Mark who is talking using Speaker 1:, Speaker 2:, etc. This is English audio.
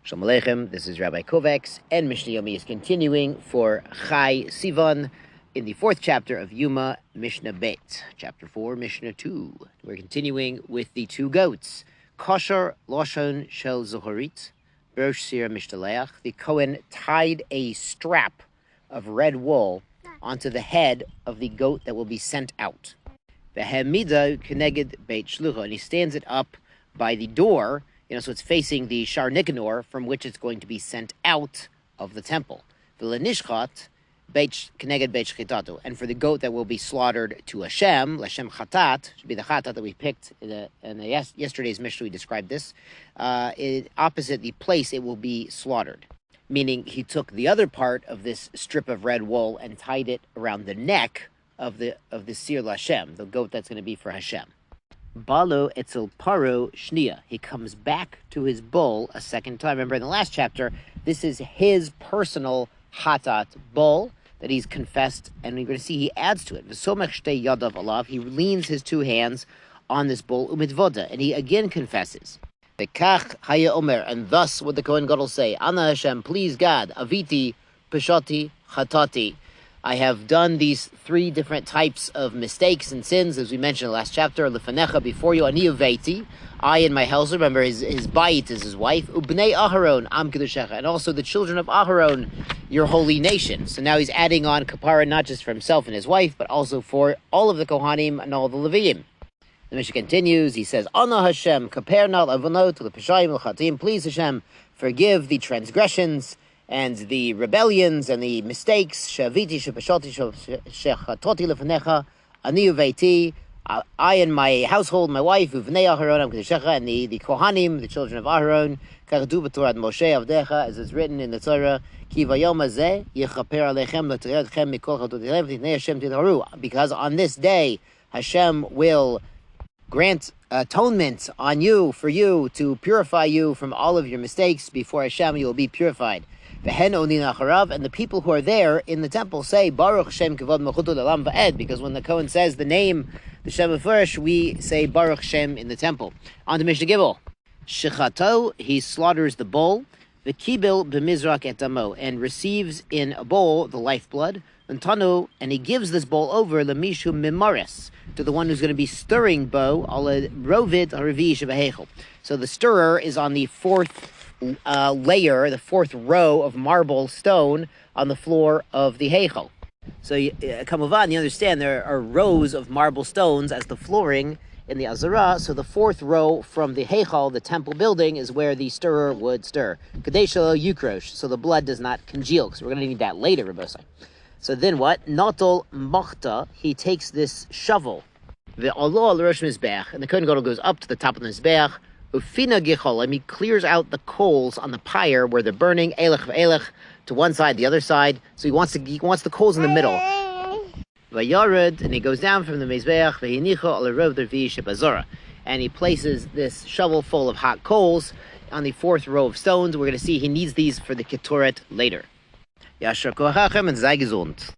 Speaker 1: Shalom Aleichem, this is Rabbi Kovacs, and Mishnah Yomi is continuing for Chai Sivan in the fourth chapter of Yoma, Mishnah Bet, chapter 4, Mishnah 2. We're continuing with the two goats. Kosher Loshon Shel Zohorit, Berosh Sira Mishtaleach. The Kohen tied a strap of red wool onto the head of the goat that will be sent out. Vehemida Keneged Beit Shlucha, and he stands it up by the door, so it's facing the Shar Nicanor, from which it's going to be sent out of the temple. V'lenishchat keneged beit shchitatu, and for the goat that will be slaughtered to Hashem, Lashem chatat, should be the chatat that we picked in yesterday's Mishnah. We described this opposite the place it will be slaughtered, meaning he took the other part of this strip of red wool and tied it around the neck of the Sir Lashem, the goat that's going to be for Hashem. Balo etzel paro shnia. He comes back to his bull a second time. Remember in the last chapter, this is his personal hatat bull that he's confessed, and we're going to see he adds to it. V'somech shtei yadav alav. He leans his two hands on this bull umitvoda, and he again confesses. V'kach haya omer, and thus would the Kohen Gadol say, Ana Hashem, please God, aviti, peshati, chatati. I have done these three different types of mistakes and sins, as we mentioned in the last chapter. Lefanecha, before you, ani uveiti, I and my house. Remember, his bait is his wife. Ubnei Aharon, am kedushecha, and also the children of Aharon, your holy nation. So now he's adding on kapara, not just for himself and his wife, but also for all of the Kohanim and all the Leviim. The Mishnah continues. He says, Ana Hashem, kaper nal avonot lepeshayim l'chatim. Please Hashem, forgive the transgressions and the rebellions and the mistakes. Shaviti shepashoti shechatoti lefanecha ani uveiti. I and my household, my wife, uvnei Aharon kedushecha, and the Kohanim, the children of Aharon, kachadu b'Torah Moshe avdecha, as it's written in the Torah, ki vayom hazeh yechaper alechem l'tirechem mikol chatotichem v'titnei Hashem tidharu. Because on this day Hashem will grant atonement on you, for you, to purify you from all of your mistakes. Before Hashem you will be purified. And the people who are there in the temple say, Baruch Shem Kavod Mechutu L'Olam Va'ed, because when the Kohen says the name, the Shem Mefurish, we say Baruch Shem in the temple. On to Mishnah Gimel. Shechato, he slaughters the bull, V'kibil b'mizrak et damo, and receives in a bowl the lifeblood, V'ntanu, and he gives this bowl over, L'mishu mimaris, to the one who's going to be stirring bow, ala rovid haravi shebahechel. So the stirrer is on the fourth layer, the fourth row of marble stone on the floor of the heichal. So, Kamuvan, you understand there are rows of marble stones as the flooring in the Azara. So the fourth row from the heichal, the temple building, is where the stirrer would stir. Kadeshalo yukrosh, so the blood does not congeal, because we're going to need that later, Rabbosai. So then what? Notol mochta, he takes this shovel, the Allah al-Rosh Mizbeach, and the Kohen Gadol goes up to the top of the Mizbeach, Ufina gichol, he clears out the coals on the pyre where they're burning, elech v'elech, to one side, the other side. So he wants the coals in the middle. Vayared, and he goes down from the mezbeach, v'hinicho al rov dervi shebazora, and he places this shovel full of hot coals on the fourth row of stones. We're going to see he needs these for the ketoret later. Yashar kochachem and sei gesund.